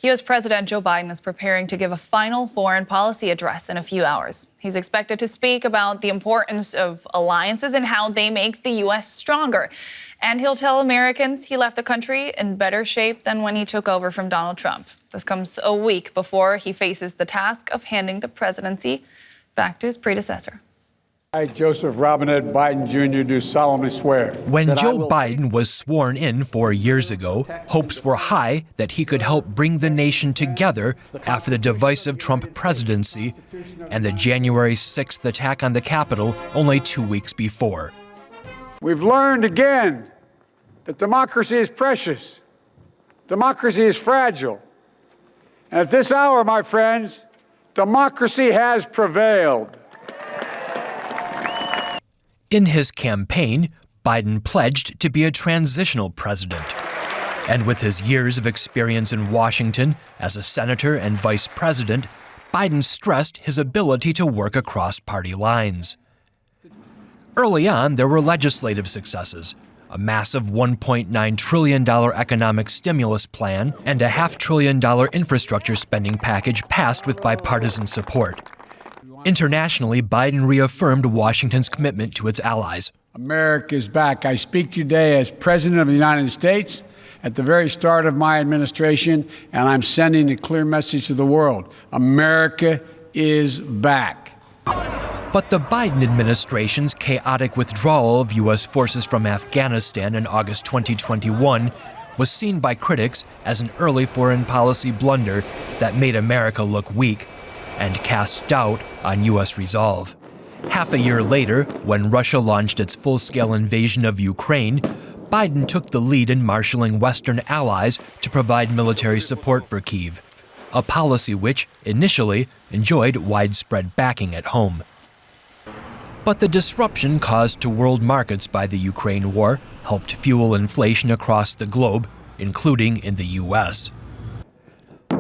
U.S. President Joe Biden is preparing to give a final foreign policy address in a few hours. He's expected to speak about the importance of alliances and how they make the U.S. stronger. And he'll tell Americans he left the country in better shape than when he took over from Donald Trump. This comes a week before he faces the task of handing the presidency back to his predecessor. I, Joseph Robinette Biden Jr., do solemnly swear. When Joe Biden was sworn in 4 years ago, hopes were high that he could help bring the nation together after the divisive Trump presidency and the January 6th attack on the Capitol only 2 weeks before. We've learned again that democracy is precious. Democracy is fragile. And at this hour, my friends, democracy has prevailed. In his campaign, Biden pledged to be a transitional president. And with his years of experience in Washington as a senator and vice president, Biden stressed his ability to work across party lines. Early on, there were legislative successes, a massive $1.9 trillion economic stimulus plan, and a $500 billion infrastructure spending package passed with bipartisan support. Internationally, Biden reaffirmed Washington's commitment to its allies. America is back. I speak today as President of the United States at the very start of my administration, and I'm sending a clear message to the world. America is back. But the Biden administration's chaotic withdrawal of U.S. forces from Afghanistan in August 2021 was seen by critics as an early foreign policy blunder that made America look weak and cast doubt on U.S. resolve. Half a year later, when Russia launched its full-scale invasion of Ukraine, Biden took the lead in marshaling Western allies to provide military support for Kyiv, a policy which, initially, enjoyed widespread backing at home. But the disruption caused to world markets by the Ukraine war helped fuel inflation across the globe, including in the U.S.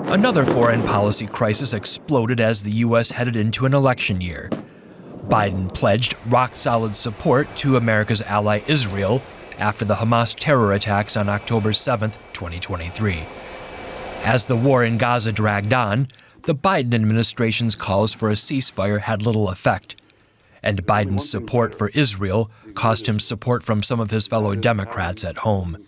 Another foreign policy crisis exploded as the U.S. headed into an election year. Biden pledged rock-solid support to America's ally Israel after the Hamas terror attacks on October 7, 2023. As the war in Gaza dragged on, the Biden administration's calls for a ceasefire had little effect, and Biden's support for Israel cost him support from some of his fellow Democrats at home.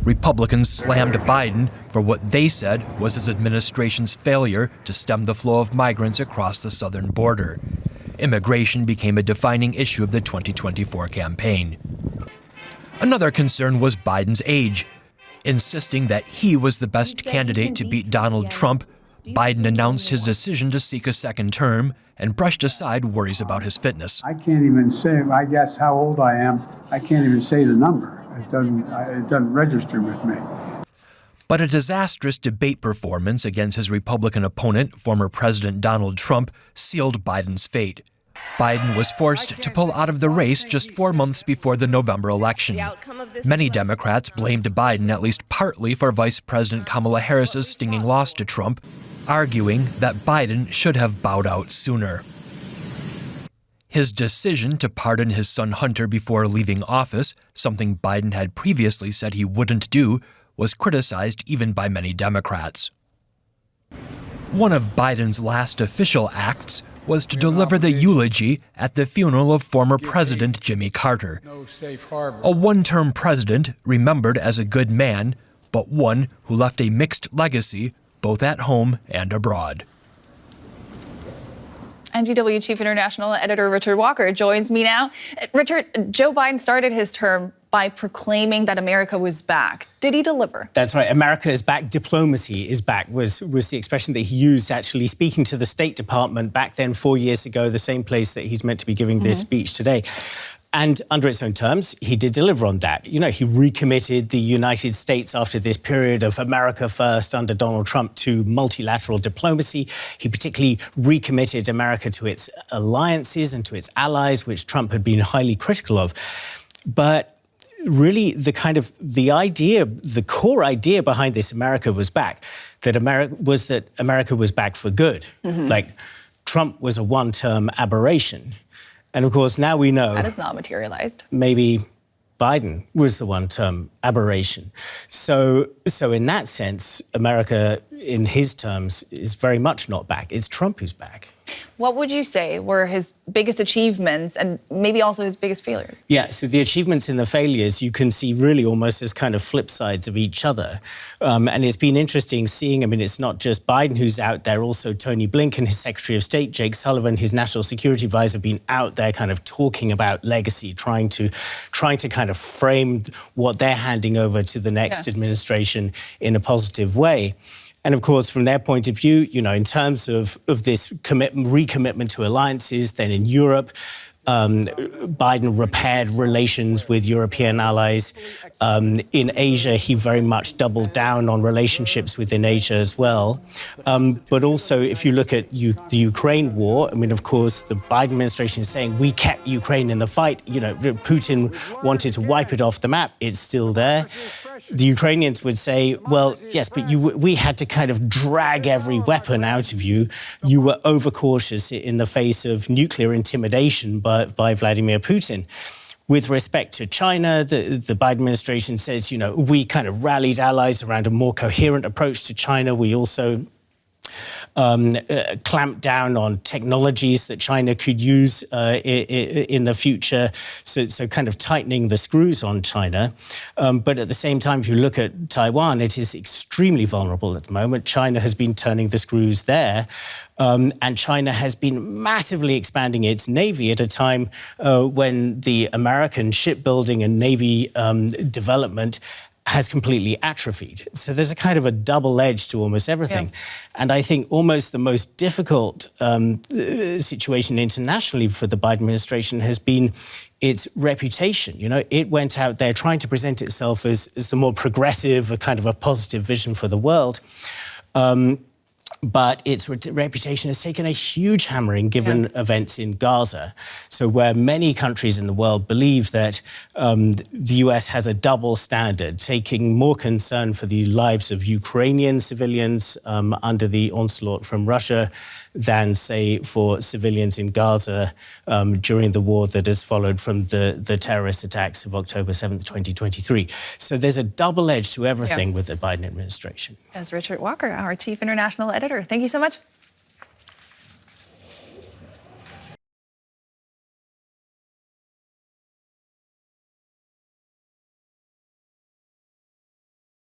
Republicans slammed Biden for what they said was his administration's failure to stem the flow of migrants across the southern border. Immigration became a defining issue of the 2024 campaign. Another concern was Biden's age. Insisting that he was the best candidate to beat Donald Trump, Biden announced his decision to seek a second term and brushed aside worries about his fitness. I can't even say, I guess, how old I am. I can't even say the number. It doesn't register with me. But a disastrous debate performance against his Republican opponent, former President Donald Trump, sealed Biden's fate. Biden was forced to pull out of the race just 4 months before the November election. Many Democrats blamed Biden at least partly for Vice President Kamala Harris's stinging loss to Trump, arguing that Biden should have bowed out sooner. His decision to pardon his son Hunter before leaving office, something Biden had previously said he wouldn't do, was criticized even by many Democrats. One of Biden's last official acts was to deliver the eulogy at the funeral of former President Jimmy Carter, a one-term president remembered as a good man, but one who left a mixed legacy both at home and abroad. NGW Chief International Editor Richard Walker joins me now. Richard, Joe Biden started his term by proclaiming that America was back. Did he deliver? That's right. America is back. Diplomacy is back was the expression that he used, actually speaking to the State Department back then 4 years ago, the same place that he's meant to be giving this speech today. And under its own terms, he did deliver on that. You know, he recommitted the United States after this period of America first under Donald Trump to multilateral diplomacy. He particularly recommitted America to its alliances and to its allies, which Trump had been highly critical of. But really, the core idea behind this America was back, that America was back for good. Like, Trump was a one-term aberration. And of course, now we know... That is not materialized. Maybe Biden was the one-term aberration. So in that sense, America, in his terms, is very much not back. It's Trump who's back. What would you say were his biggest achievements and maybe also his biggest failures? Yeah, so the achievements and the failures you can see really almost as kind of flip sides of each other. And it's been interesting seeing, I mean, it's not just Biden who's out there, also Tony Blinken, his Secretary of State, Jake Sullivan, his National Security Advisor, have been out there kind of talking about legacy, trying to kind of frame what they're handing over to the next administration in a positive way. And of course, from their point of view, you know, in terms of this recommitment to alliances, then in Europe, Biden repaired relations with European allies. In Asia, he very much doubled down on relationships within Asia as well. But also, if you look at the Ukraine war, I mean, of course, the Biden administration is saying we kept Ukraine in the fight. You know, Putin wanted to wipe it off the map. It's still there. The Ukrainians would say, well, yes, but we had to kind of drag every weapon out of you. You were overcautious in the face of nuclear intimidation by Vladimir Putin. With respect to China, the Biden administration says, you know, we kind of rallied allies around a more coherent approach to China. We also clamped down on technologies that China could use in the future, so kind of tightening the screws on China. But at the same time, if you look at Taiwan, it is extremely vulnerable at the moment. China has been turning the screws there. And China has been massively expanding its navy at a time when the American shipbuilding and navy development has completely atrophied. So there's a kind of a double edge to almost everything. Yeah. And I think almost the most difficult situation internationally for the Biden administration has been its reputation. You know, it went out there trying to present itself as the more progressive, a kind of a positive vision for the world. But its reputation has taken a huge hammering given events in Gaza. So where many countries in the world believe that the US has a double standard, taking more concern for the lives of Ukrainian civilians under the onslaught from Russia than, say, for civilians in Gaza during the war that has followed from the terrorist attacks of October 7th, 2023. So there's a double edge to everything with the Biden administration. As Richard Walker, our chief international editor. Thank you so much.